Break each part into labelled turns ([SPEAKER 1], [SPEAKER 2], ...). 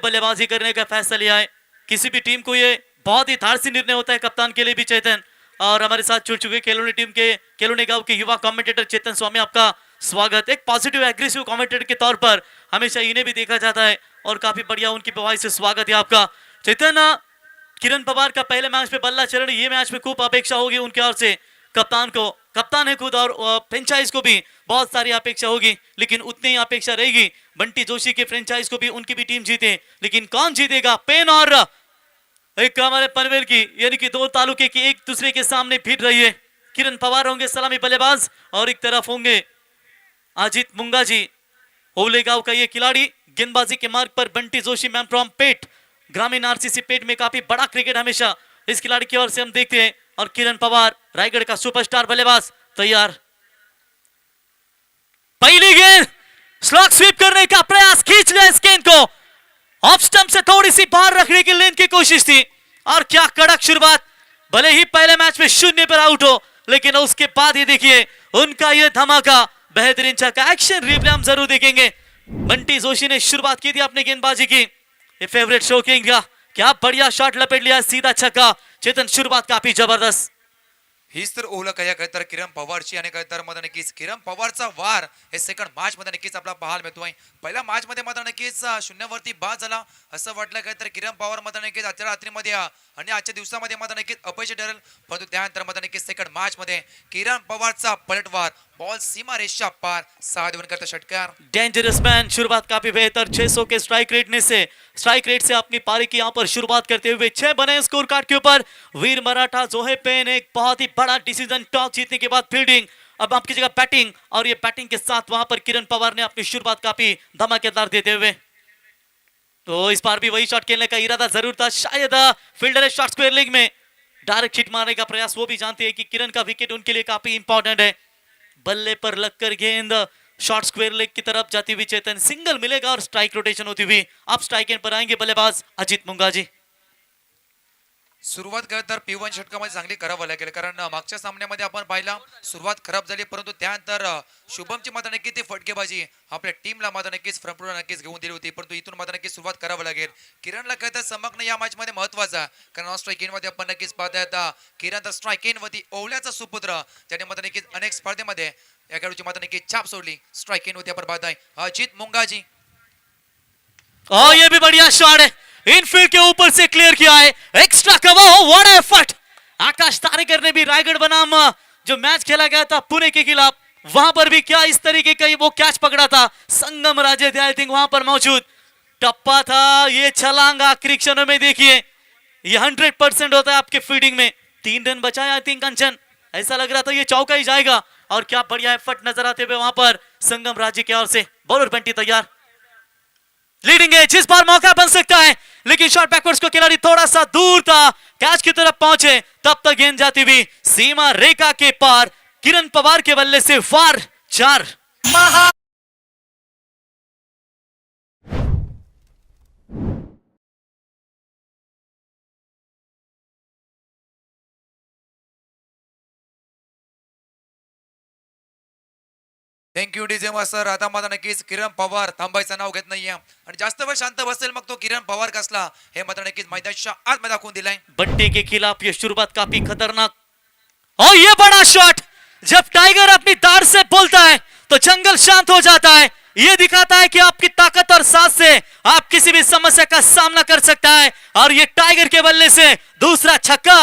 [SPEAKER 1] बल्लेबाजी करने का फैसला लिया है। किसी भी टीम को ये बहुत ही धारसी निर्णय होता है, कप्तान के लिए भी चेतन। और हमारे साथ जुड़ चुके केलोनी टीम के केलोनी गांव के युवा कमेंटेटर चेतन स्वामी, आपका स्वागत। एक पॉजिटिव एग्रेसिव कमेंटेटर के तौर पर हमेशा इन्हें भी देखा जाता है और काफी बढ़िया उनकी पवाई से स्वागत है आपका। चेतन, किरण पवार का पहले मैच में बल्ला चरण, ये मैच में खूब अपेक्षा होगी उनके ओर से कप्तान को, कप्तान है खुद, और फ्रेंचाइज को भी बहुत सारी अपेक्षा होगी, लेकिन उतनी ही अपेक्षा रहेगी बंटी जोशी के फ्रेंचाइज को भी, उनकी भी टीम जीते। लेकिन कौन जीतेगा? पेन और एक हमारे पनवेल की, यानी कि दो तालुके की एक दूसरे के सामने भिड़ रही है। किरण पवार होंगे सलामी बल्लेबाज और एक तरफ होंगे अजीत मुंगाजी, ओलेगांव का ये खिलाड़ी। गेंदबाजी के मार्ग पर बंटी जोशी, मैन फ्रॉम पेट, ग्रामीण आरसीसी पेट में काफी बड़ा क्रिकेट हमेशा इस खिलाड़ी की ओर से हम देखते हैं। और किरण पवार रायगढ़ का सुपरस्टार बल्लेबाज तैयार। पहली गेंद, स्लॉग स्वीप करने का प्रयास, खींच लिया इस गेंद को, ऑफ स्टंप से थोड़ी सी बाहर रखने की लेन की कोशिश थी। और क्या कड़क शुरुआत, भले ही पहले मैच में 0 पर आउट हो, लेकिन उसके बाद ये देखिए उनका ये धमाका, बेहतरीन छक्का। एक्शन रिप्ले हम जरूर देखेंगे। बंटी जोशी ने शुरुआत की थी अपने गेंदबाजी की, ये फेवरेट शौकीन का, क्या बढ़िया शॉट लपेट लिया, सीधा छक्का। चेतन, शुरुआत काफी जबरदस्त।
[SPEAKER 2] हीच तर ओळख आहे खरं तर किरण पवारची आणि खरं तर मध्ये नक्कीच किरण पवारचा वार हे सेकंड मॅच मध्ये नक्कीच आपला पाहायला मिळतोय। पहिल्या मॅच मध्ये मात्र नक्कीच शून्यावरती बाद झाला असं वाटलं खरं तर किरण पवार मध्ये नक्कीच आजच्या रात्रीमध्ये आणि आजच्या दिवसामध्ये मात्र नक्कीच अपयशी ठरेल, परंतु त्यानंतर मात्र नक्कीच सेकंड मॅच मध्ये किरण पवारचा पलटवार, बॉल सीमा रेषा पार, 6 धावन करता षटकार।
[SPEAKER 1] डेंजरस मैन, शुरुआत काफी बेहतर, 600 के स्ट्राइक रेट से अपनी पारी की यहाँ पर शुरुआत करते हुए 6 बने स्कोर कार्ड के ऊपर। वीर मराठा जो है पेन, एक बहुत ही बड़ा डिसीजन, टॉस जीतने के बाद फील्डिंग, अब आपकी जगह बैटिंग, और ये बैटिंग के साथ वहां पर किरण पवार ने अपनी शुरुआत काफी धमाकेदार देते हुए, तो इस बार भी वही शॉट खेलने का इरादा जरूर था। शायद फील्डर है शॉर्ट स्क्वायर लेग में डायरेक्ट हिट मारने का प्रयास, वो भी जानते हैं कि किरण का विकेट उनके लिए काफी इंपॉर्टेंट है। बल्ले पर लगकर गेंद शॉर्ट स्क्वायर लेग की तरफ जाती हुई चेतन, सिंगल मिलेगा और स्ट्राइक रोटेशन होती हुई अब स्ट्राइक एंड पर आएंगे बल्लेबाज अजीत मुंगाजी।
[SPEAKER 2] सुरुवात करत तर P1 षटकामध्ये चांगली करावं लागेल, कारण मागच्या सामन्यामध्ये आपण पाहिला सुरुवात खराब झाली, परंतु त्यानंतर शुभमची मात्र नक्की ती फटकेबाजी आपल्या टीमला मात्र नक्कीच फ्रंटला नक्कीच घेऊन दिली होती, परंतु इथून मात्र नक्कीच सुरुवात करावं लागेल। किरणला कहता चमकणं या मॅच मध्ये महत्वाचा, कारण स्ट्राइक इन मध्ये आपण नक्कीच पाहता येता किरण तर स्ट्राइक इन वरती ओवल्याचा सुपुत्र, ज्याने मात्र नक्कीच अनेक स्पर्धेमध्ये या खेळाडूची मात्र नक्कीच छाप सोडली। स्ट्राइक इन वरती आपण पाहताय अजित मुंगाजी,
[SPEAKER 1] और ये भी बढ़िया शॉट है, इनफील्ड के ऊपर से क्लियर किया है, एक्स्ट्रा कवर, व्हाट एफर्ट। आकाश तारेकर ने भी रायगढ़ बनाम जो मैच खेला गया था पुणे के खिलाफ, वहां पर भी क्या इस तरीके का वो कैच पकड़ा था, संगम राजे थे आई थिंक वहां पर मौजूद, टप्पा था, ये छलांग आखिरी क्षणों में देखिए, ये 100% होता है आपके फील्डिंग में। 3 रन बचाए आई थिंक कंचन, ऐसा लग रहा था ये चौका ही जाएगा, और क्या बढ़िया एफर्ट नजर आते हुए वहां पर संगम राजे की ओर से। बॉलर बंटी तैयार, लीडिंग है, जिस बार मौका बन सकता है, लेकिन शॉट बैकवर्ड्स को खिलाड़ी थोड़ा सा दूर था, कैच की तरफ पहुंचे तब तक गेंद जाती हुई सीमा रेखा के पार। किरण पवार के बल्ले से वार 4।
[SPEAKER 2] Thank you DJ master. आता मला नक्कीच किरण पवार थांबायचं नाव घेत नाहीये आणि जास्त वेळ शांत बसेल मग तो किरण पवार कसला हे मात्र नक्कीच मैदानाच्या आत मध्ये दाखवून दिलाय।
[SPEAKER 1] बंटी के खिलाफ ये शुरुआत काफी खतरनाक, और ये बड़ा शॉट, जब टाइगर अपनी दाढ़ से बोलता है तो जंगल शांत हो जाता है, ये दिखाता है कि आपकी ताकत और साथ से आप किसी भी समस्या का सामना कर सकता है, और ये टाइगर के बल्ले से दूसरा छक्का।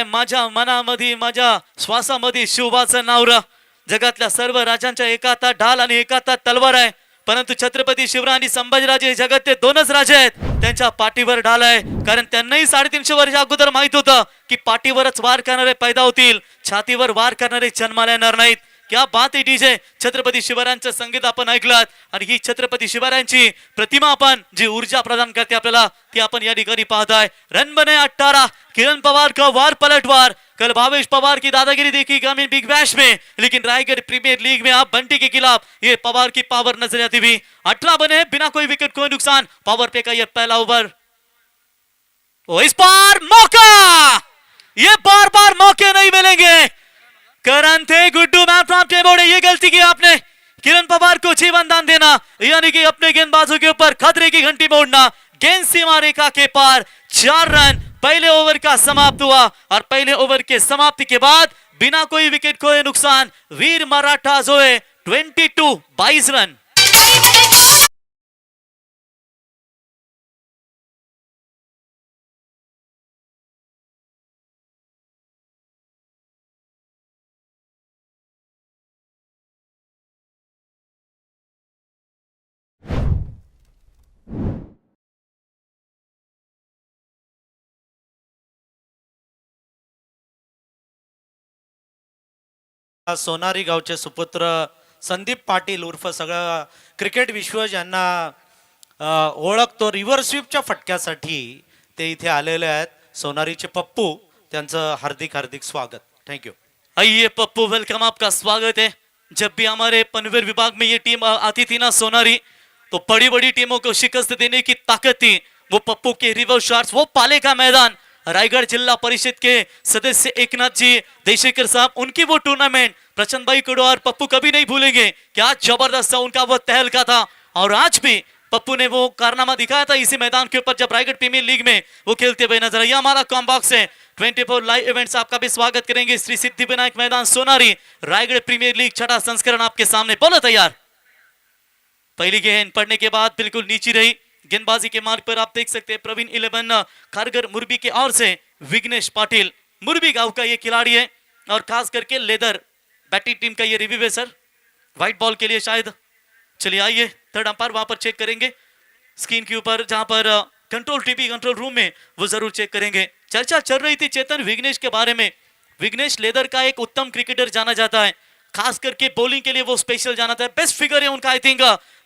[SPEAKER 1] माझ्या मनामध्ये, माझ्या श्वासामध्ये शिवबाचं नाव र, जगातल्या सर्व राजांच्या एका हातात ढाल आणि एका हातात तलवार आहे, परंतु छत्रपती शिवराय आणि संभाजीराजे हे जगातले 2च राजे आहेत, त्यांच्या पाठीवर ढाल आहे, कारण त्यांनाही 350 वर्ष अगोदर माहित होतं की पाठीवरच वार करणारे पैदा होतील, छातीवर वार करणारे जन्माला येणार नाहीत। क्या बात आहे डीजे, छत्रपती शिवरायांचं संगीत आपण ऐकलात, आणि ही छत्रपती शिवरायांची प्रतिमा आपण जी ऊर्जा प्रदान करते आपल्याला, ती आपण या ठिकाणी पाहताय। रन बने 18, किरण पवार का वार पलटवार। कल भावेश पवार की दादागिरी देखी ग्रामीण बिग बैश में, लेकिन रायगढ़ प्रीमियर लीग में आप बंटी के खिलाफ ये पवार की पावर नजर आती हुई। 18 बने बिना कोई विकेट कोई नुकसान, पावर पे का ये पहला ओवर तो इस बार मौका, ये बार बार मौके नहीं मिलेंगे। करण थे गुड्डू मैन फ्रॉम टेबोर्ड, ये गलती की आपने किरण पवार को जीवन दान देना, यानी कि अपने गेंदबाजों के ऊपर खतरे की घंटी मोड़ना। गेंद सीमा रेखा के पार, 4 रन पहले ओवर का समाप्त हुआ और पहले ओवर के समाप्ति के बाद बिना कोई विकेट खोए नुकसान, वीर मराठा जोए 22 रन।
[SPEAKER 3] सोनारी गावचे सुपुत्र संदीप पाटील उर्फ सगळं क्रिकेट विश्व ज्यांना ओळखतो रिव्हर स्वीपच्या फटक्यासाठी ते इथे आलेले आहेत. सोनारीचे पप्पू, त्यांचं हार्दिक हार्दिक स्वागत. थँक्यू.
[SPEAKER 1] आइए पप्पू, वेलकम, आपका स्वागत है। जब भी हमारे पनवेल विभाग में ये टीम आती थी ना सोनारी, तो बड़ी बड़ी टीमों को शिकस्त देने की ताकत थी। वो पप्पू के रिवर शॉट्स, वो पाले का मैदान, रायगढ़ जिला परिषद के सदस्य एकनाथ जी देशेकर साहब, उनकी वो टूर्नामेंट प्रचंड भाई कड़ो और पप्पू कभी नहीं भूलेंगे। क्या जबरदस्त था उनका वो तहलका था। और आज भी पप्पू ने वो कारनामा दिखाया था इसी मैदान के ऊपर जब रायगढ़ प्रीमियर लीग में वो खेलते हुए नजर आए। हमारा कॉम्बॉक्स है 24 लाइव इवेंट्स, आपका भी स्वागत करेंगे। श्री सिद्धिविनायक मैदान सोनारी, रायगढ़ प्रीमियर लीग छठा संस्करण आपके सामने। बोलो तैयार। पहली गेंद पड़ने के बाद बिल्कुल नीचे रही, गेंदबाजी के मार्ग पर आप देख सकते हैं प्रवीण 11 खारगर मुरबी के ओर से विघ्नेश पाटिल, मुरबी गांव का ये खिलाड़ी है और खास करके लेदर बैटिंग टीम का ये रिव्यू है सर, व्हाइट बॉल के लिए शायद। चलिए आइए, थर्ड अंपायर वहां पर चेक करेंगे स्क्रीन के ऊपर, जहां पर कंट्रोल टीवी कंट्रोल रूम में वो जरूर चेक करेंगे। चर्चा चल रही थी चेतन विघ्नेश के बारे में। विघ्नेश लेदर का एक उत्तम क्रिकेटर जाना जाता है, खास करके बॉलिंग के लिए वो स्पेशल जाना था। बेस्ट फिगर है उनका, आई थिंक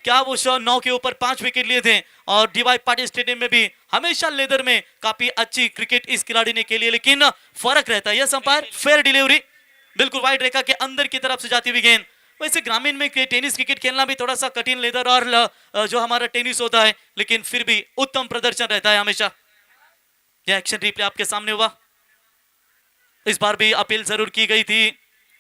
[SPEAKER 1] क्या वो 9 के ऊपर 5 विकेट लिए थे और डीवाई पाटिल स्टेडियम में भी हमेशा लेदर में काफी अच्छी क्रिकेट इस खिलाड़ी ने खेली है। लेकिन फर्क रहता है, यस अंपायर, फेयर डिलीवरी, बिल्कुल वाइड रेखा के अंदर की तरफ से जाती हुई गेंद। वैसे ग्रामीण में टेनिस क्रिकेट खेलना भी थोड़ा सा कठिन लेदर और जो हमारा टेनिस होता है, लेकिन फिर भी उत्तम प्रदर्शन रहता है हमेशा। यह एक्शन रिप्ले आपके सामने हुआ, इस बार भी अपील जरूर की गई थी,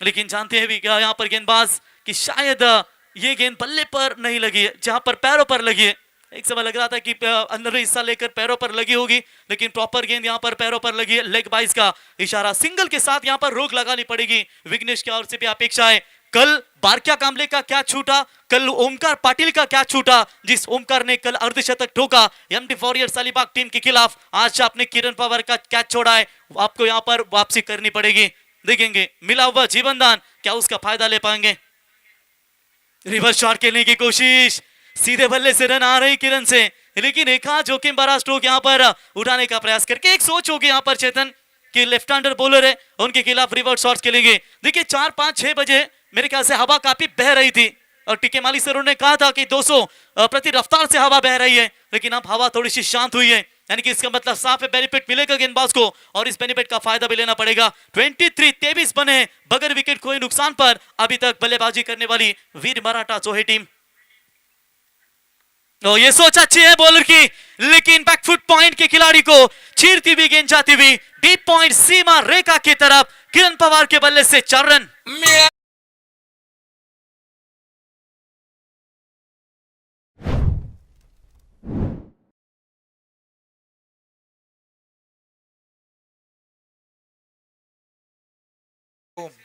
[SPEAKER 1] लेकिन जानते हैं भी क्या यहाँ पर गेंदबाज कि शायद ये गेंद बल्ले पर नहीं लगी है, जहां पर पैरों पर लगी है। एक समय लग रहा था कि अंदर हिस्सा लेकर पैरों पर लगी होगी, लेकिन प्रॉपर गेंद यहाँ पर पैरों पर लगी है। लेग बाइस का इशारा, सिंगल के साथ यहाँ पर रोक लगानी पड़ेगी विघ्नेश की ओर से भी अपेक्षा है। कल बारक्या कामले का क्या छूटा, कल ओमकार पाटिल का क्या छूटा, जिस ओमकार ने कल अर्धशतक ठोका एमटी वॉरियर्स अलीबाग टीम के खिलाफ, आज आपने किरण पवार का कैच छोड़ा है, आपको यहाँ पर वापसी करनी पड़ेगी। देखेंगे मिला हुआ जीवन दान, क्या उसका फायदा ले पाएंगे। रिवर्स शॉट खेलने की कोशिश, सीधे बल्ले से रन आ रही किरण से, लेकिन एक जोखिम भरा स्ट्रोक यहाँ पर उठाने का प्रयास करके एक सोच होगी यहाँ पर चेतन कि लेफ्ट हैंडर बॉलर है, उनके खिलाफ रिवर्स शॉट्स खेलेंगे। देखिए 4, 5, 6 बजे मेरे ख्याल से हवा काफी बह रही थी और टीके माली सरों ने कहा था कि 200 प्रति रफ्तार से हवा बह रही है, लेकिन अब हवा थोड़ी सी शांत हुई है, यानी कि इसका मतलब साफ है बेनिफिट मिलेगा गेंदबाज को और इस बेनिफिट का फायदा भी लेना पड़ेगा। 23 बने बगैर विकेट खोए नुकसान पर अभी तक बल्लेबाजी करने वाली वीर मराठा जोहे टीम। तो ये सोच अच्छी है बॉलर की, लेकिन बैकफुट पॉइंट के खिलाड़ी को चीरती हुई गेंद जाती हुई डीप पॉइंट सीमा रेखा की तरफ, किरण पवार के बल्ले से 4 रन।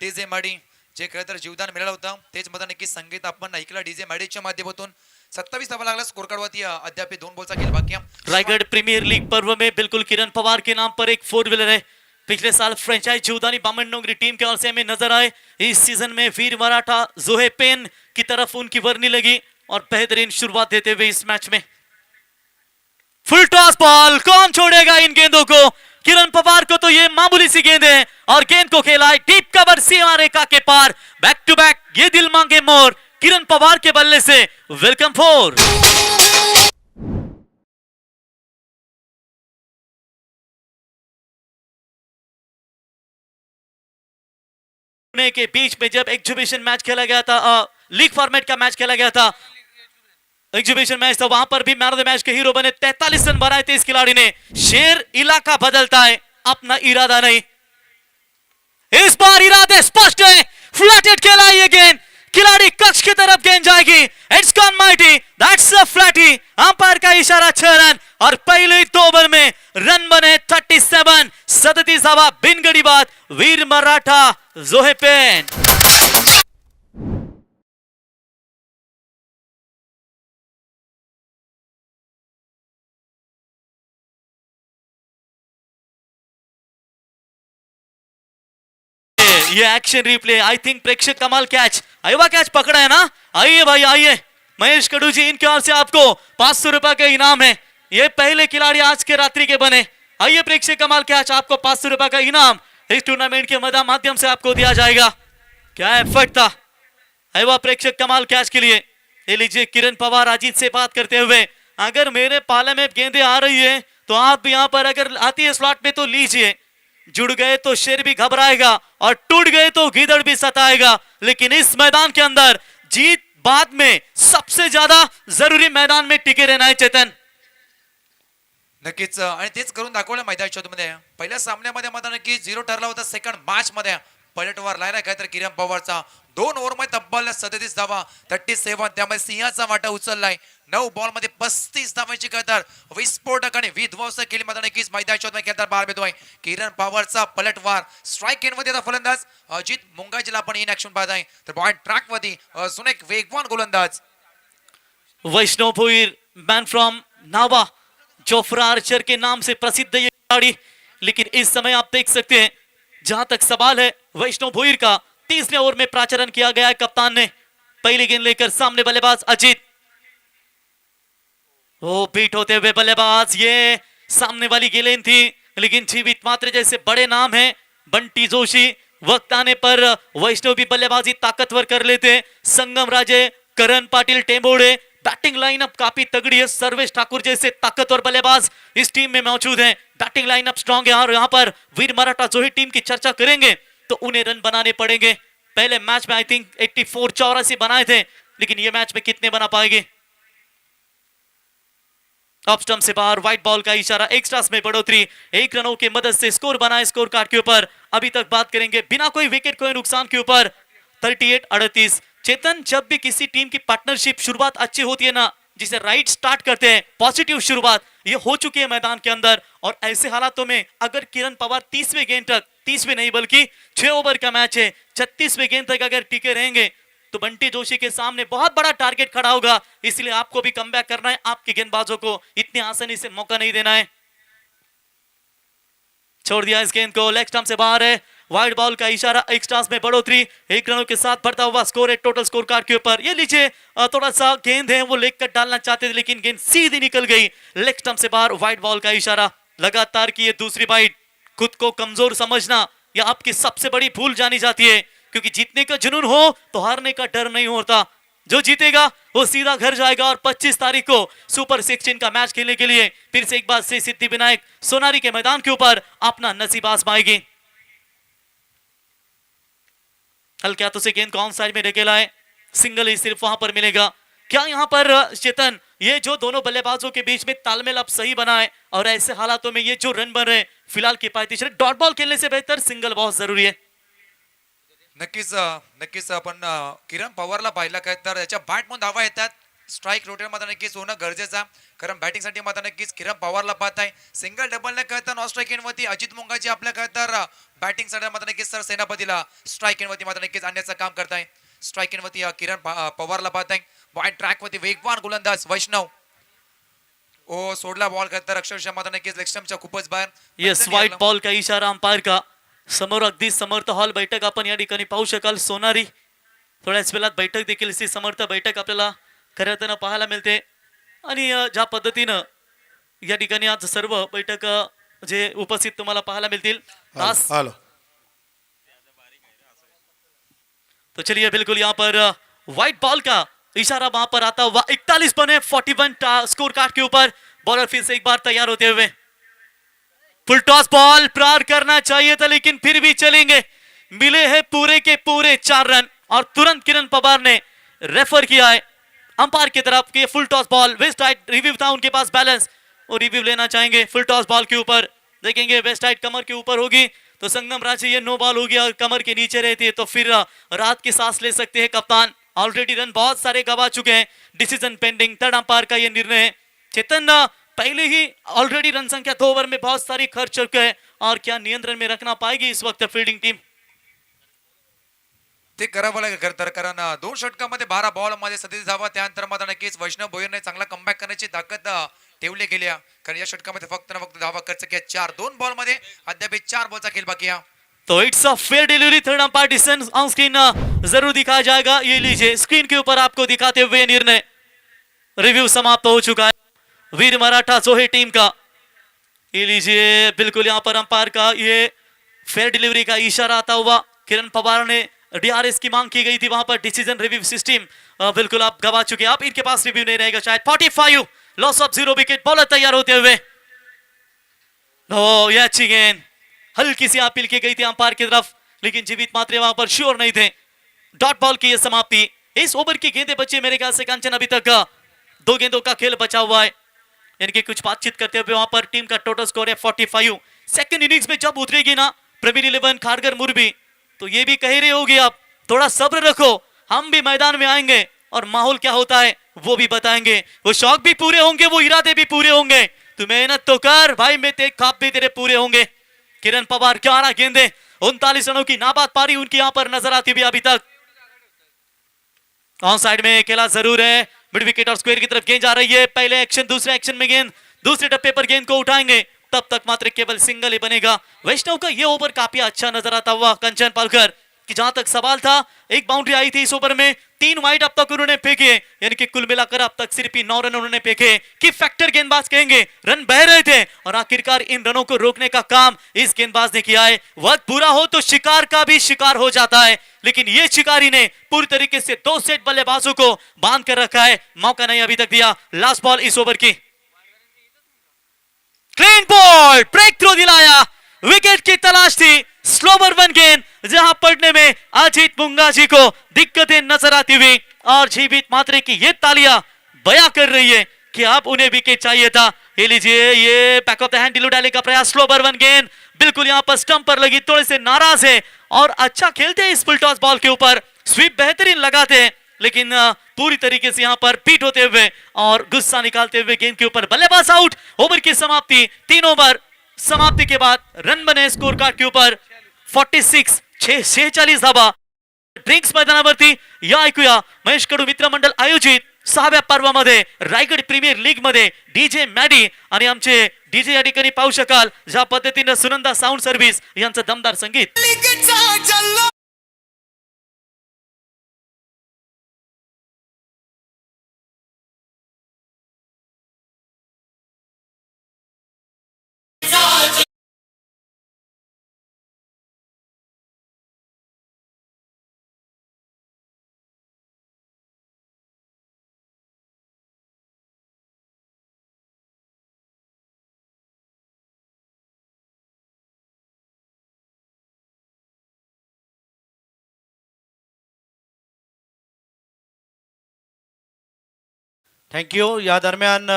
[SPEAKER 2] डीजे माडी जे खरं तर जीवदान मिळालं होतं, तेच मत नक्की संगीत आपण ऐकलं डीजे माडीच्या माध्यमातून। 27 धावा लागला, स्कोर कार्ड वरती अद्याप 2 बॉलचा खेळ बाकी आहे।
[SPEAKER 1] रायगढ़ प्रीमियर लीग पर्व में बिल्कुल किरण पवार के नाम पर एक 4 व्हीलर है। पिछले साल फ्रेंचाइज जीवदानी बामन नोगरी टीम के ओर से हमें नजर आए, इस सीजन में वीर मराठा जोहे पेन की तरफ उनकी वर्नी लगी और बेहतरीन शुरुआत देते हुए इस मैच में फुल टॉस बॉल, कौन छोड़ेगा इन गेंदों को। किरण पवार को तो ये मामूली सी गेंद है और गेंद को खेला है डीप कवर सीमा रेखा के पार, बैक टू बैक ये दिल मांगे मोर, किरण पवार के बल्ले से वेलकम 4। के बीच में जब एग्जीबिशन मैच खेला गया था, लीग फॉर्मेट का मैच खेला गया था, एग्जीबिशन मैच था, वहां पर भी मैन ऑफ द मैच के हीरो बने, 43 रन बनाए थे इस खिलाड़ी ने। शेर इलाका बदलता है, अपना इरादा नहीं। इस बार इरादे स्पष्ट है, फ्लैटेड खेला ये गेंद, खिलाड़ी कक्ष की तरफ गेंद जाएगी। It's gone mighty, that's a flirty. Umpire का इशारा 6 रन और पहले 2 ओवर में रन बने 37। 37 धावा बिन गड़ी बात, वीर मराठा जोहेपेन। ये एक्शन रिप्ले, आई थिंक प्रेक्षक कमाल कैच, आयुवा कैच पकड़ा है ना। आइए भाई आइए, महेश कडू जी इनकी ओर से आपको 500 रुपए का इनाम है। ये पहले खिलाड़ी आज के रात्रि के बने। आइए प्रेक्षक कमाल कैच, आपको 500 रुपए का इनाम इस टूर्नामेंट के माध्यम से आपको दिया जाएगा। क्या एफर्ट था आयुवा प्रेक्षक कमाल कैच के लिए। ये लीजिए किरण पवार अजीत से बात करते हुए, अगर मेरे पाले में गेंदे आ रही है तो आप यहाँ पर अगर आती है स्लॉट में तो लीजिए। जुड़ गए तो शेर भी घबराएगा और टूट गए तो गीदड़ भी सताएगा, लेकिन इस मैदान के अंदर जीत बाद में सबसे ज्यादा जरूरी मैदान में टिके रहना है चेतन।
[SPEAKER 2] नक्कीच आणि तेच करून दाखवलं मैदानामध्ये। पहिल्या सामन्यामध्ये मात्र नक्की 0 ठरला होता। सेकंड मॅच मध्ये पलटवार लायला काय तर किरण पवारचा 2 ओव्हर मध्ये तब्बल 37 धावा, 37 त्यामध्ये सिंहाचा वाटा उचललाय। 9 बॉल मध्ये 35 धावांची काय तर विस्फोटक आणि विध्वंसक केली मात्र नक्कीच मैदानामध्ये काय तर बार बेतोय किरण पवारचा पलटवार। स्ट्राइक एंड मध्ये आता फलंदाज अजित मुंगाजीला आपण इन ऍक्शन पाहत आहे, तर पॉइंट ट्रॅक मध्ये अजून एक वेगवान गोलंदाज
[SPEAKER 1] Vaishnav Bhoir, man from Nava, Jofra Archer के नाम से प्रसिद्ध ये खिलाड़ी। लेकिन इस समय आप देख सकते हैं, जहां तक सवाल है वैष्णव भोईर का, 30वें ओवर में प्राचरण किया गया है कप्तान ने। पहली गेंद लेकर सामने बल्लेबाज अजीत, वो बीट होते हुए बल्लेबाज, ये सामने वाली गेंद थी, लेकिन जीवित मात्र जैसे बड़े नाम है बंटी जोशी, वक्त आने पर वैष्णव भी बल्लेबाजी ताकतवर कर लेते। संगम राजे, करण पाटिल टेंबोड़े, बैटिंग लाइनअप काफी तगड़ी है। सर्वेश ठाकुर जैसे ताकतवर बल्लेबाज इस टीम में मौजूद हैं। बैटिंग लाइनअप स्ट्रांग है और यहाँ पर वीर मराठा जो ही टीम की चर्चा करेंगे तो उन्हें रन बनाने पड़ेंगे। पहले मैच में आई थिंक 84 84 बनाए थे, लेकिन ये मैच में कितने बना पाएंगे। ऑफ स्टंप से बाहर, व्हाइट बॉल का इशारा, एक्स्ट्रास में बढ़ोतरी, 1 रनों की मदद से स्कोर बनाए स्कोर कार्ड के ऊपर। अभी तक बात करेंगे बिना कोई विकेट कोई नुकसान के ऊपर 38-38। चेतन, जब भी किसी टीम की पार्टनरशिप शुरुआत अच्छी होती है ना, जिसे राइट स्टार्ट करते हैं, पॉजिटिव शुरुआत ये हो चुकी है मैदान के अंदर। और ऐसे हालातों में अगर किरण पवार 30वें गेंद तक, 30वें नहीं बल्कि 6 ओवर का मैच है, 36वें गेंद तक अगर टिके रहेंगे तो बंटी जोशी के सामने बहुत बड़ा टारगेट खड़ा होगा। इसलिए आपको भी कमबैक करना है, आपके गेंदबाजों को इतनी आसानी से मौका नहीं देना है। छोड़ दिया इस गेंद को, लेग स्टंप से बाहर है, वाइड बॉल का इशारा, एक्स्ट्रास में बढ़ोतरी, 1 रनों के साथ बढ़ता हुआ स्कोर है टोटल स्कोर कार्ड के ऊपर। ये लीजिए थोड़ा सा गेंद है वो लेग कट डालना चाहते थे, लेकिन गेंद सीधी निकल गई। लेग स्टंप से बाहर, वाइड बॉल का इशारा। लगातार की ये दूसरी बाइट, खुद को कमजोर समझना यह आपकी सबसे बड़ी भूल जानी जाती है, क्योंकि जीतने का जुनून हो तो हारने का डर नहीं होता। जो जीतेगा वो सीधा घर जाएगा और 25 तारीख को सुपर 16 का मैच खेलने के लिए फिर से एक बार से सिद्धिविनायक सोनारी के मैदान के ऊपर अपना नसीब आजमाएगी। हल्के हाथों से गेंद को ऑन साइड में ढकेला है, सिंगल ही सिर्फ वहां पर मिलेगा। क्या यहाँ पर चेतन, ये जो दोनों बल्लेबाजों के बीच में तालमेल अब सही बना है और ऐसे हालातों में ये जो रन बन रहे हैं फिलहाल किफायती, डॉट बॉल खेलने से बेहतर सिंगल बहुत जरूरी है।
[SPEAKER 2] नक्कीच आपण किरण पवारला पाहिला काय तर याच्या बॅट मधून धावा येतात, स्ट्राइक रोटेट मात्र नक्कीच होणं गरजेचं, कारण बॅटिंग साठी मात्र नक्कीच किरण पवारला पाहत आहे। सिंगल डबल ने कहता नॉन स्ट्राइक एंड वरती अजित मुंगाजी आपल्या काय तर बॅटिंग साठी मात्र नक्कीच सर सेनापतीला स्ट्राइक एंड वरती मात्र नक्कीच आणण्याचं काम करताय। स्ट्राइक एंड वरती किरण पवारला पाहत आहे। वाइड ट्रॅक वरती वेगवान गोलंदाज वैष्णव, ओ सोडला बॉल करता अक्षरशः मात्र नक्कीच लेग स्टंपच्या खूपच बाहेर।
[SPEAKER 1] येस, व्हाइट बॉल का इशारा अंपायर का। समोर अगदी समर्थ हॉल बैठक आपण या ठिकाणी पाहू शकाल। सोनारी थोड्याच वेळात बैठक देखील इसी समर्थ बैठक आपल्याला खऱ्या अर्थानं पाहायला मिळते। आणि ज्या पद्धतीनं या ठिकाणी आज सर्व बैठक जे उपस्थित तुम्हाला पाहायला मिळतील तास। तो चलिए बिल्कुल यहाँ पर व्हाइट बॉल का इशारा वहां पर आता हुआ, 41 बने 41 स्कोर कार्ड के ऊपर। बॉलर फिर से एक बार तैयार होते हुए, फुल टॉस बॉल प्रार करना चाहिए था लेकिन फिर भी चलेंगे। मिले हैं पूरे के पूरे 4 रन और तुरंत किरण पवार ने रेफर किया है। अंपायर की तरफ कि full toss ball, west side review था उनके पास बैलेंस, वो रिव्यू लेना चाहेंगे फुल टॉस बॉल के ऊपर। देखेंगे वेस्ट साइड कमर के ऊपर होगी तो संगम रांची ये नो बॉल होगी, और कमर के नीचे रहती है तो फिर रात की सांस ले सकते हैं कप्तान। ऑलरेडी रन बहुत सारे गवा चुके हैं, डिसीजन पेंडिंग, थर्ड अंपायर का ये निर्णय है। चेतन पहले ही ऑलरेडी रन संख्या 2 ओवर में बहुत सारी खर्च चुके हैं, और क्या नियंत्रण में रखना पाएगी इस वक्त फील्डिंग टीम?
[SPEAKER 2] ते करावं लागेल खरं तर, कारण 2 षटकामध्ये 12 बॉल मध्ये 37 धावा, त्यानंतर मात्र नक्कीच वैष्णव भोयरने चांगला कमबॅक करण्याची ताकद ठेवली गेली आहे, कारण या षटकामध्ये फक्त ना फक्त धावा खर्च केल्या 4, 2 बॉल मध्ये अद्याप 4 बॉलचा खेळ बाकी आहे।
[SPEAKER 1] तो it's a fair delivery, third umpire decision on screen जरूर दिखाया जाएगा। ये लीजिए स्क्रीन के ऊपर आपको दिखाते हुए निर्णय, रिव्यू समाप्त हो चुका है वीर मराठा जोहे टीम का। ये लीजिए बिल्कुल यहाँ पर अंपायर का ये फेयर डिलीवरी का इशारा आता हुआ। किरण पवार ने डीआरएस की मांग की गई थी, वहां पर डिसीजन रिव्यू सिस्टम बिल्कुल आप गवा चुके, आप इनके पास रिव्यू नहीं रहेगा शायद। 45 लॉस ऑफ 0 विकेट, बॉलर तैयार होते हुए। ये अच्छी गेंद, हल्की सी अपील की गई थी अंपायर की तरफ, लेकिन जीवित मात्रे वहां पर श्योर नहीं थे। डॉट बॉल की यह समाप्ति, इस ओवर की गेंदें बची मेरे ख्याल से कंचन, अभी तक 2 गेंदों का खेल बचा हुआ है। यानी कि कुछ बातचीत करते हुए वहां पर टीम का टोटल स्कोर है 45। सेकंड इनिंग्स में जब उतरेगी ना प्रीमियर 11 खारगर मुरबी, तो ये भी कह रहे होगी आप थोड़ा सब्र रखो, हम भी मैदान में आएंगे और माहौल क्या होता है वो भी बताएंगे। वो शौक भी पूरे होंगे, वो इरादे भी पूरे होंगे, तू मेहनत तो कर भाई, मैं तेरे ख्वाब भी तेरे पूरे होंगे। किरण पवार 11 गेंदे, 39 रनों की नाबाद पारी उनकी यहां पर नजर आती भी अभी तक। ऑन साइड में खेला जरूर है, मिड विकेट और स्क्वायर की तरफ गेंद जा रही है। पहले एक्शन, दूसरे एक्शन में गेंद, दूसरे टप्पे पर गेंद को उठाएंगे, तब तक मात्र केवल सिंगल ही बनेगा। वैष्णव का ये ओवर काफी अच्छा नजर आता हुआ कंचन पालकर, कि जहां तक सवाल था एक बाउंड्री आई थी इस ओवर में, 3 वाइड अब तक उन्होंने फेंके, यानी कि कुल मिलाकर अब तक सिर्फ 9 रन उन्होंने फेंके। कि फैक्टर गेंदबाज कहेंगे, रन बह रहे थे और आखिरकार इन रनों को रोकने का काम इस गेंदबाज ने किया है। वक्त बुरा हो तो शिकार का भी शिकार हो जाता है, लेकिन ये शिकारी ने पूरी तरीके से 2 सेट बल्लेबाजों को बांध कर रखा है, मौका नहीं अभी तक दिया। लास्ट बॉल इस ओवर की, क्लीन बॉल, ब्रेक थ्रो दिलाया, विकेट की तलाश थी, स्लोवर वन गेंद जहां पड़ने में अजीत मुंगा जी को दिक्कतें नजर आती हुई, और जीवित मात्रे की ये तालियां बयां कर रही है कि अब उन्हें विकेट चाहिए था। ये लीजिए, ये back of the hand Dilu डाले का प्रयास, स्लोवर वन गेंद बिल्कुल यहां पर स्टंप पर लगी, थोड़े से नाराज है और अच्छा खेलते हैं इस फुल टॉस बॉल के ऊपर, स्वीप बेहतरीन लगाते हैं, लेकिन पूरी तरीके से यहां पर पीट होते हुए और गुस्सा निकालते हुए गेंद के ऊपर बल्लेबाज आउट। ओवर की समाप्ति, 3 ओवर समाप्ति के बाद रन बने स्कोर कार्ड के ऊपर 46, 46 धावा। ड्रिंक्स मैदानावरती या ऐकूया महेश कडू मित्र मंडळ आयोजित 6व्या पर्वामध्ये रायगड प्रीमियर लीग मध्ये डीजे मॅडी आणि आमचे डीजे या ठिकाणी पाहू शकाल ज्या पद्धतीने सुनंदा साऊंड सर्व्हिस यांचं दमदार संगीत।
[SPEAKER 3] थँक्यू। या दरम्यान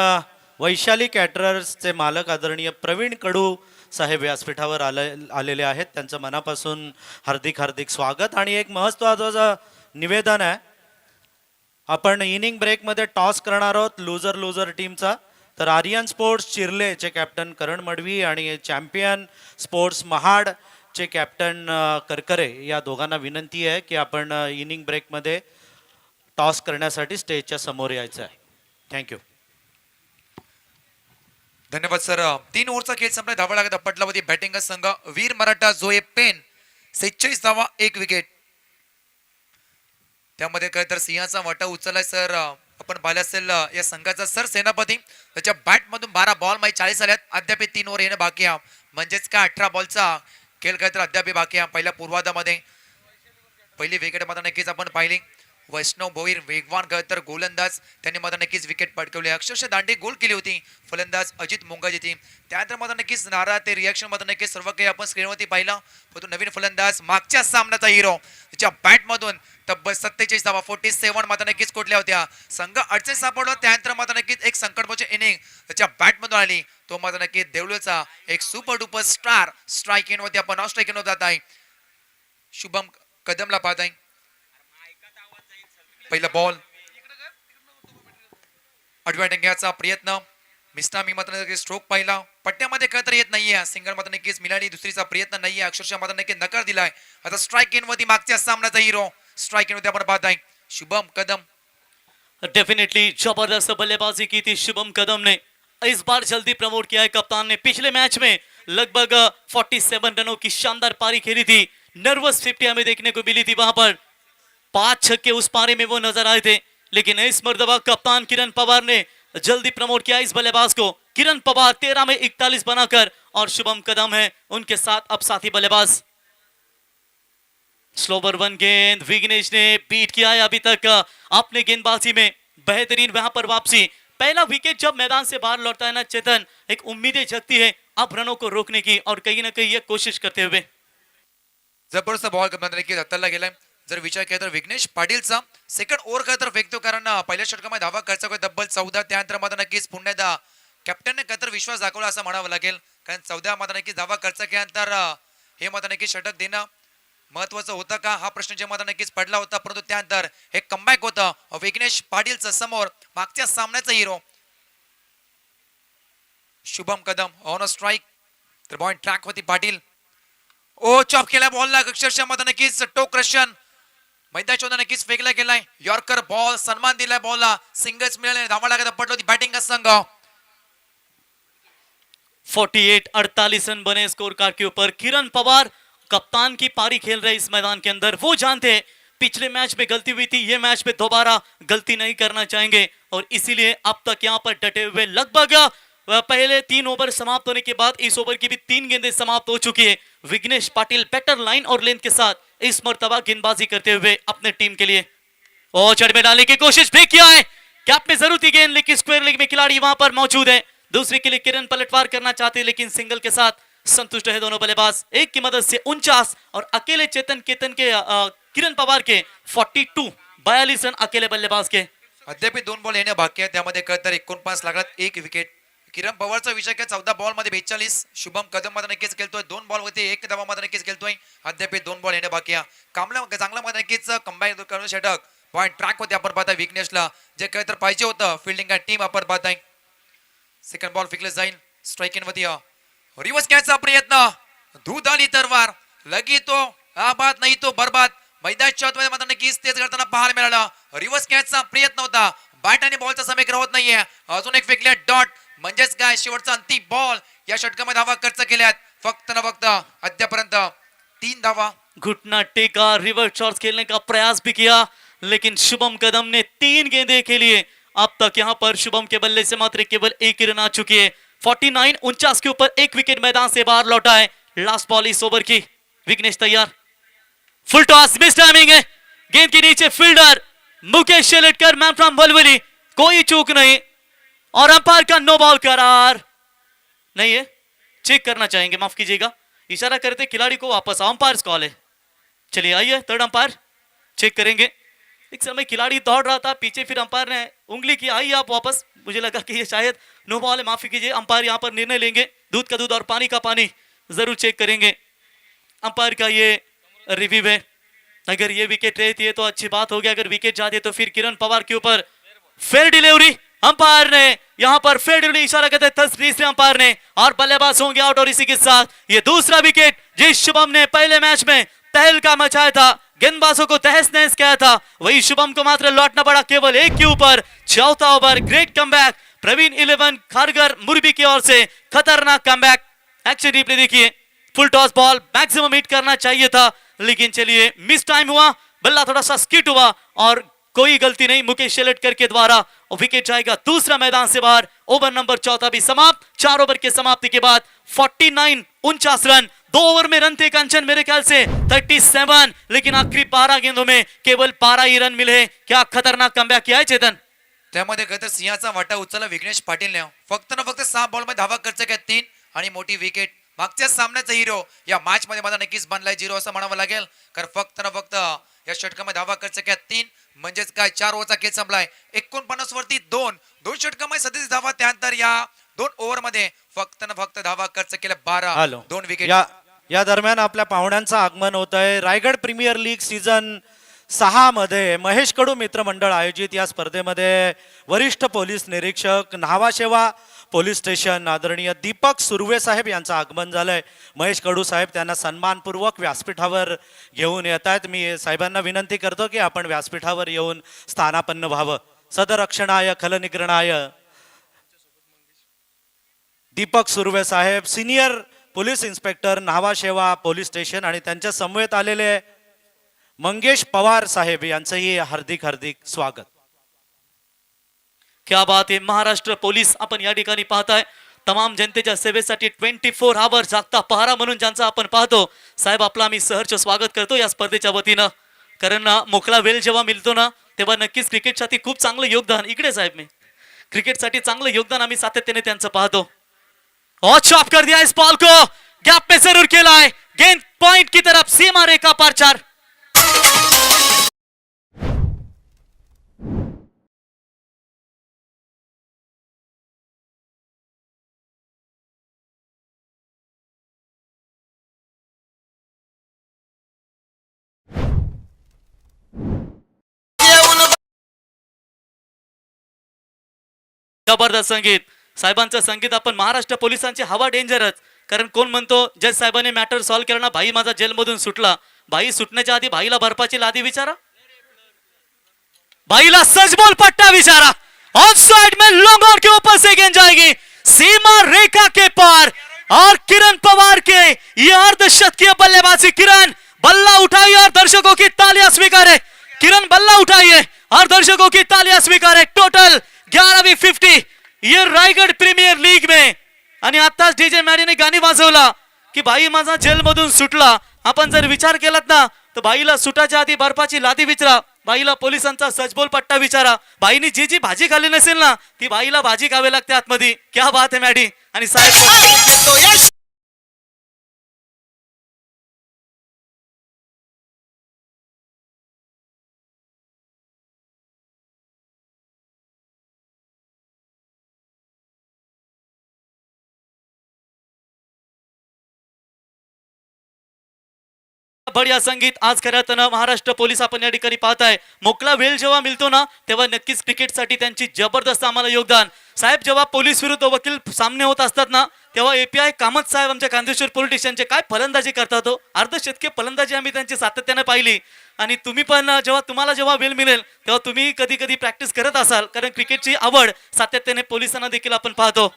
[SPEAKER 3] वैशाली कॅटरर्सचे मालक आदरणीय प्रवीण कडू साहेब व्यासपीठावर आलेले आहेत, त्यांचं मनापासून हार्दिक हार्दिक स्वागत। आणि एक महत्त्वाचं निवेदन आहे, आपण इनिंग ब्रेकमध्ये टॉस करणार आहोत लुझर लुझर टीमचा, तर आर्यन स्पोर्ट्स चिर्लेचे कॅप्टन करण मडवी आणि चॅम्पियन स्पोर्ट्स महाडचे कॅप्टन करकरे या दोघांना विनंती आहे की आपण इनिंग ब्रेकमध्ये टॉस करण्यासाठी स्टेजच्या समोर यायचं आहे। थँक्यू।
[SPEAKER 2] धन्यवाद सर। 3 ओव्हरचा खेळ संपला, धावा लागत पटलावती बॅटिंग संघ वीर मराठा जोए पेन 46 धावा 1 विकेट। त्यामध्ये काय तर सिंहाचा वाटा उचललाय सर, आपण पाहिलं असेल या संघाचा सर सेनापती, त्याच्या बॅट मधून 12 बॉल मध्ये 40 आल्यात, अद्याप 3 ओव्हर येणं बाकी आहे, म्हणजेच काय 18 बॉलचा खेळ काय तर अद्याप बाकी आहे। पहिल्या पूर्वार्धामध्ये पहिली विकेट मात्र नक्कीच आपण पाहिली, वैष्णव भोईर वेगवान तर गोलंदाज त्यांनी मात्र नक्कीच विकेट पटकवली. अक्षरशः दांडी गोल केली होती फलंदाज अजित मुंगाजी टीम. त्यानंतर मात्र नक्कीच नारा ते रिॲक्शन मात्र नक्कीच सर्व काही आपण स्क्रीनवरती पाहिलं. परंतु नवीन फलंदाज मागच्या सामन्याचा हिरो त्याच्या बॅटमधून तब्बल 47 धावा 47 मात्र नक्कीच कोटल्या होत्या. संघ अडचण सापडला. त्यानंतर मात्र नक्कीच एक संकटमोचक इनिंग त्याच्या बॅटमधून आली. तो मात्र नक्कीच देवळचा एक सुपर डुपर स्टार स्ट्राईक इन वरती आपण स्ट्राईक इन जात आहे. शुभम कदमला पाहत आहे. पहिला बॉल आडव्या टंग्याचा प्रयत्न मिस्टामी मात्र स्ट्रोक पाहिला. पट्ट्यामध्ये काय तर येत नाहीये. सिंगल मात्र नक्कीच मिळाली. दुसरीचा प्रयत्न नाहीये. अक्षरशः मात्र नक्की नकार दिलाय. आता स्ट्राईक इन वरती मागच्या सामन्याचा हिरो स्ट्राईक इन वरती आपण पाहत आहे शुभम कदम.
[SPEAKER 1] डेफिनेटली जबरदस्त बल्लेबाजी की थी शुभम कदम ने. इस बार जल्दी प्रमोट किया है कप्तान ने. पिछले मैच में लगभग 47 रनों की शानदार पारी खेली थी. नर्वस 50 हमें देखने को मिली थी. वहां पर 5 छक्के उस पारी में वो नजर आए थे. लेकिन इस मर्तबा कप्तान किरण पवार ने जल्दी प्रमोट किया इस बल्लेबाज को. किरण पवार 13 में 41 बनाकर और शुभम कदम है उनके साथ अब साथी बल्लेबाज. स्लोवर वन गेंद विघ्नेश ने बीट किया है अभी तक अपने गेंदबाजी में. बेहतरीन वहां पर वापसी. पहला विकेट जब मैदान से बाहर लौटता है ना चेतन, एक उम्मीदें जगती है अब रनों को रोकने की और कहीं ना कहीं ये कोशिश करते हुए.
[SPEAKER 2] जबरदस्त बॉल नक्कीच हाताला गेलाय. जर विचार केला तर विघ्नेश पाटीलचा सेकंड ओव्हर काय तर फेकतो. कारण पहिल्या षटकामध्ये धावा खर्च तब्बल 14. त्यानंतर मात्र नक्कीच पुन्हा एकदा कॅप्टनने काय तर विश्वास दाखवला असं म्हणावं लागेल. कारण 14 मात्र नक्कीच धावा खर्च केल्यानंतर हे मात्र नक्कीच षटक देणं महत्वाचं होतं का हा प्रश्न जे मात्र नक्कीच पडला होता. परंतु त्यानंतर हे कमबॅक होतं विघ्नेश पाटीलचं समोर मागच्या सामन्याचा हिरो शुभम कदम ऑन अ स्ट्राईक. तर बॉल ट्रॅक होती पाटील. ओ चॉप केला बॉलला. अक्षरशः मात्र नक्कीच टोक रशन मैदानाच्या नक्कीच फेकला गेलाय. यॉर्कर बॉल सन्मान दिलाय बॉलला. सिंगल्स मिळाले. धावा लागत पडली होती बॅटिंग का संघ.
[SPEAKER 1] 48-48 रन बने स्कोर कार्ड के ऊपर. किरण पवार कप्तान की पारी खेल रहे इस मैदान के अंदर. वो जानते हैं पिछले मैच में गलती हुई थी, ये मैच में दोबारा गलती नहीं करना चाहेंगे और इसीलिए अब तक यहाँ पर डटे हुए. लगभग पहले 3 ओवर समाप्त होने के बाद इस ओवर की भी 3 गेंदें समाप्त हो चुकी है. विघ्नेश पाटिल बेटर लाइन और लेंथ के साथ इस मर्तबा गेंदबाजी करते हुए अपने टीम के लिए. और चढ़ में डालने की कोशिश भी किया है. कैप में जरूर थी गेंद लेकिन स्क्वायर लेग में खिलाड़ी वहां पर मौजूद है. दूसरे के लिए किरण पलटवार करना चाहते हैं लेकिन सिंगल के साथ संतुष्ट है दोनों बल्लेबाज. एक की मदद से 49 और अकेले चेतन केतन के किरण पवार के 42 रन अकेले बल्लेबाज के.
[SPEAKER 2] अद्याप 2 बॉल येणे बाकी आहे. त्यामध्ये तर 49 लागत 1 विकेट. किरण पवारचा विषय काय 14 बॉल मध्ये 42. शुभम कदम मात्र नक्कीच खेळतोय 2 बॉल मध्ये 1 धावा मात्र नक्कीच खेळतोय. अद्याप 2 बॉल येणे बाकी आहे. कामला चांगला मात्र नक्कीच कमबॅक करून षटक पॉइंट ट्रॅक होते आपण पाहता विघ्नेशला जे काय तर पाहिजे होतं फिल्डिंग का टीम आपण पाहताय. सेकंड बॉल फेकले जाईल स्ट्राईक इन मध्ये. रिवर्स घ्यायचा प्रयत्न दूध आली तरवार लगी तो आबाद नाही तो बरबाद. मैदानाच्या आतमध्ये मात्र नक्कीच तेच करताना पाहायला मिळाला. रिवर्स घ्यायचा प्रयत्न होता. बॅट आणि बॉलचा समीकरण होत नाहीये. अजून एक फेकले डॉट म्हणजेच काय शेवटचा अंतिम बॉल. या षटकामध्ये धावा खर्च केल्यात फक्त न फक्त अद्यापर्यंत 3 धावा.
[SPEAKER 1] घुटना टेका रिवर्स शॉट्स खेलने का प्रयास भी किया लेकिन शुभम कदम ने 3 गेंदें खेली है. अब तक यहाँ पर शुभम के बल्ले से मात्र केवल 1 रन आ चुकी है. 49-49 के ऊपर 1 विकेट मैदान से बाहर लौटा है. लास्ट बॉल इस ओवर की. विघ्नेश तैयार. फुल टॉस मिस टाइमिंग है. गेंद के नीचे फील्डर मुकेश शेलटकर मैन फ्रॉम वलवली. कोई चूक नहीं और अंपायर का नो बॉल करार नहीं है. चेक करना चाहेंगे माफ कीजिएगा. इशारा करते खिलाड़ी को वापस. अंपायर कॉल है. चलिए आइए थर्ड अंपायर चेक करेंगे. एक समय खिलाड़ी दौड़ रहा था पीछे फिर अंपायर ने उंगली की आइए आप वापस. मुझे लगा कि ये शायद नो बॉल है. माफी कीजिए. अंपायर यहाँ पर निर्णय लेंगे. दूध का दूध और पानी का पानी जरूर चेक करेंगे. अंपायर का ये रिव्यू है. अगर ये विकेट रहती है तो अच्छी बात होगी. अगर विकेट जाती है तो फिर किरण पवार के ऊपर फेयर डिलीवरी. अंपायर ने यहाँ पर फेयर डिलीवरी इशारा करते तीसरे अंपायर ने और बल्लेबाज होंगे आउट. और इसी के साथ ये दूसरा विकेट जिस शुभम ने पहले मैच में तहलका मचाया था गेंदबाजों को तहस नहस किया था वही शुभम को मात्र लौटना पड़ा केवल 1 के ऊपर. चौथा over great comeback Praveen 11 Kharghar Murbi की ओर से खतरनाक कमबैक. एक्शन रिप्ले देखिए. Full toss ball maximum hit करना चाहिए था लेकिन चलिए मिस टाइम हुआ. बल्ला थोड़ा सा स्किट हुआ और कोई गलती नहीं मुकेश शेलटकर के द्वारा. और विकेट जाएगा दूसरा मैदान से बाहर. ओवर नंबर 14 भी समाप्त. 4 ओवर के समाप्ति के बाद 49-49 रन 2 ओवर में रन थे कंचन मेरे ख्याल से 37, लेकिन आखिरी 12 गेंदों में केवल 12 ही रन मिले। क्या खतरनाक कमबॅक किया है चेतन।
[SPEAKER 2] त्यामध्ये खरं तर सिंहाचा वाटा उचलला विघ्नेश पाटीलने. फक्त ना फक्त 6 बॉलमध्ये धावा खर्च केल्या 3 आणि मोठी विकेट. मागच्या सामन्याचा हिरो या मॅच मध्ये मला नक्कीच बनलाय 0 असं म्हणावं लागेल. कारण फक्त ना फक्त या षटकामध्ये धावा खर्च केल्या 3, म्हणजेच काय 4 ओव्हरचा खेळ संपलाय. 49 वरती 2 षटकामध्ये 37 धावा. त्यानंतर या 2 ओव्हर मध्ये फक्त ना फक्त धावा खर्च केल्या 12,
[SPEAKER 3] हॅलो
[SPEAKER 2] 2 विकेट.
[SPEAKER 3] या दरम्यान आपल्या पाहुण्यांचं आगमन होत आहे. रायगड प्रीमियर लीग सीझन 6 मध्ये महेश कडू मित्रमंडळ आयोजित या स्पर्धेमध्ये वरिष्ठ पोलीस निरीक्षक न्हावाशेवा पोलीस स्टेशन आदरणीय दीपक सुर्वे साहेब यांचं आगमन झालंय. महेश कडू साहेब त्यांना सन्मानपूर्वक व्यासपीठावर घेऊन येत आहेत. मी साहेबांना विनंती करतो की आपण व्यासपीठावर येऊन स्थानापन्न व्हावं. सदरक्षणाय खलनिग्रणाय दीपक सुर्वे साहेब, senior police inspector Nhava Sheva police station, आणि त्यांच्या समवेत आलेले मंगेश पवार साहेब यांचंही हार्दिक हार्दिक स्वागत.
[SPEAKER 1] क्या बात आहे. महाराष्ट्र पोलीस आपण या ठिकाणी पाहताय. तमाम जनतेच्या सेवेसाठी 24 आवर जागता पहारा म्हणून ज्यांचं आपण पाहतो. साहेब आपलं आम्ही सहर्ष स्वागत करतो या स्पर्धेच्या वतीनं. कारण ना मोकळा वेळ जेव्हा मिळतो ना तेव्हा नक्कीच क्रिकेटसाठी खूप चांगलं योगदान. इकडे साहेब मी क्रिकेटसाठी चांगलं योगदान आम्ही सातत्याने त्यांचं पाहतो. और चॉप कर दिया इस बॉल को, गैप पे जरूर खेला है, गेंद पॉइंट की तरफ, सीमा रेखा पार 4. जबरदस्त संगीत. साहेबांचं संगीत आपण महाराष्ट्र पोलिसांची हवा डेंजरच. कारण कोण म्हणतो जज साहेबांनी मॅटर सॉल्व्ह केला ना, भाई माझा जेलमधून सुटला. भाई सुटण्याच्या आधी भाईला बर्फाची लादी विचारा, भाईला सच बॉल पट्टा विचारा. ऑफ साइड में लॉन्ग ऑन के ऊपर से गेंद जाएगी सीमा रेखा के पार. और किरण पवार के ये अर्धशतकीय बल्लेबाजी. किरण बल्ला उठाइए और दर्शकों की तालियां स्वीकारे. किरण बल्ला उठाइए और दर्शकों की तालियां स्वीकारे. टोटल 11-50 ये रायगड प्रीमियर लीग में. आणि आताच डीजे मॅडीने गाणी वाजवला की भाई माझा जेलमधून सुटला. आपण जर विचार केलात ना तर भाईला सुटाच्या आधी बर्फाची लादी विचारा, भाईला पोलिसांचा सचबोल पट्टा विचारा. भाईनी जी जी भाजी खाल्ली नसेल ना ती भाईला भाजी खावी लागते आतमध्ये. क्या बात आहे मॅडी. आणि साहेब बढिया संगीत आज खऱ्यात ना महाराष्ट्र पोलीस आपण या ठिकाणी पाहताय. मोकळा वेळ जेव्हा मिळतो ना तेव्हा नक्कीच क्रिकेटसाठी त्यांची जबरदस्त आम्हाला योगदान. साहेब जेव्हा पोलीस विरुद्ध वकील सामने होत असतात ना तेव्हा एपीआय कामत साहेब आमच्या कांदेश्वर पोलीस स्टेशनचे काय फलंदाजी करतात हो. अर्धशतकीय फलंदाजी आम्ही त्यांची सातत्याने पाहिली. आणि तुम्ही पण जेव्हा वेळ मिळेल तेव्हा तुम्ही कधी कधी प्रॅक्टिस करत असाल. कारण क्रिकेटची आवड सातत्याने पोलिसांना देखील आपण पाहतो.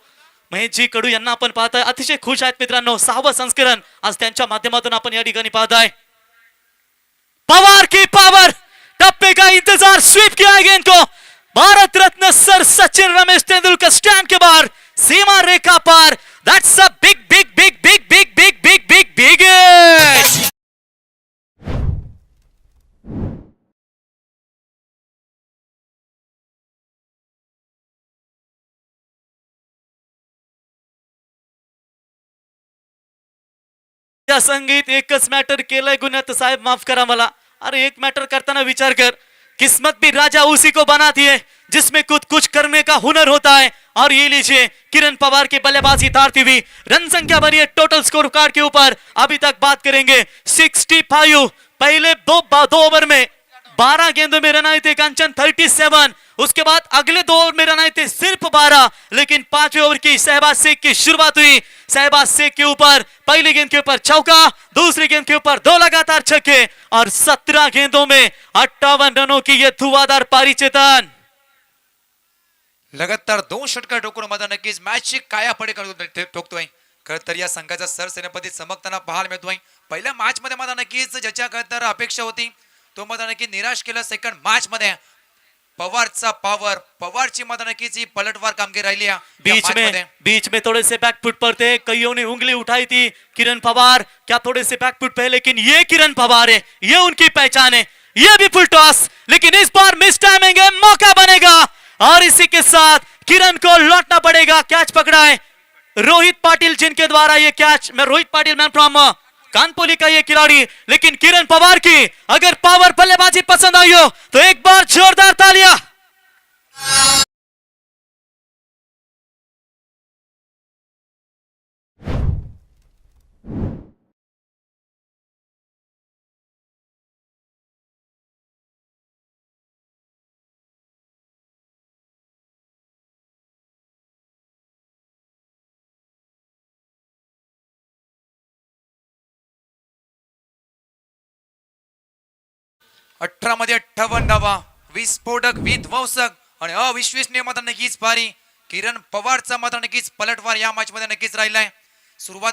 [SPEAKER 1] महेशजी कडू यांना आपण पाहताय. अतिशय खुश आहेत मित्रांनो. 6वं संस्करण आज त्यांच्या माध्यमातून आपण या ठिकाणी पाहताय. पवार की पावर, टप्पे का इंतजार, स्वीप किया है गेंद को. भारत रत्न सर सचिन रमेश तेंदुलकर स्टैंड के बाहर, सीमा रेखा पार. That's a big big big big big big big big big. त्या संगीत एकच मॅटर केलंय गुन्ह्यात. साहेब माफ करा मला. अरे एक मॅटर करताना विचार कर. किस्मत भी राजा उसी को बनाती है जिसमें खुद कुछ करने का हुनर होता है. और ये लीजिए किरण पवार की बल्लेबाजी तारती हुई रन संख्या बनी है टोटल स्कोर कार्ड के ऊपर. अभी तक बात करेंगे 65. पहले दो ओवर में 12 गेंदों में रन आए थे कंचन 37. उसके बाद अगले 2 ओवर में रन आए थे सिर्फ 12. लेकिन 5वें ओवर की शहबाज शेख की शुरुआत हुई. शहबाज शेख के ऊपर पहली गेंद के ऊपर चौका, दूसरी गेंद के ऊपर 2 लगातार छक्के और 17 गेंदों में 58 रनों की ये धुआंधार पारी. चेतन
[SPEAKER 2] लगातार 2 षटकार ठोकून मात्र नक्कीच मॅचची काया पडे ठोकतोय. खरं तर या संघाचा सरसेनापती चमकताना पाहायला मिळतोय. पहिल्या मॅच मध्ये मात्र नक्कीच ज्याच्या खरं तर अपेक्षा होती तो मात्र नक्की निराश केला. सेकंड मॅच मध्ये पवारचा पॉवर, पवारची मात्र नक्कीच ही पलटवार कामगिरी राहिली या
[SPEAKER 1] बीच
[SPEAKER 2] match मध्ये.
[SPEAKER 1] में बीच में थोड़े से बैकफुट पर थे, कईयों ने उंगली उठाई थी किरण पवार क्या थोड़े से बैकफुट पे, लेकिन ये किरण पवार है, ये उनकी पहचान है, ये भी फुल टॉस, लेकिन इस बार मिस टाइमिंग है, मौका बनेगा और इसी के साथ किरण को लौटना पड़ेगा। कैच पकड़ा है रोहित पाटिल जिनके द्वारा ये कैच, मैं रोहित पाटिल मैन फ्रॉम कानपुली का ये खिलाड़ी, लेकिन किरण पवार की अगर पावर बल्लेबाजी पसंद आई हो तो एक बार जोरदार तालियां।
[SPEAKER 2] अठरा मध्ये 58 धावा, विस्फोटक विध्वंसक आणि अविश्वसनीय मात्र नक्कीच पारी किरण पवारचा मात्र नक्कीच पलटवार या मॅच मध्ये नक्कीच राहिलाय. सुरुवात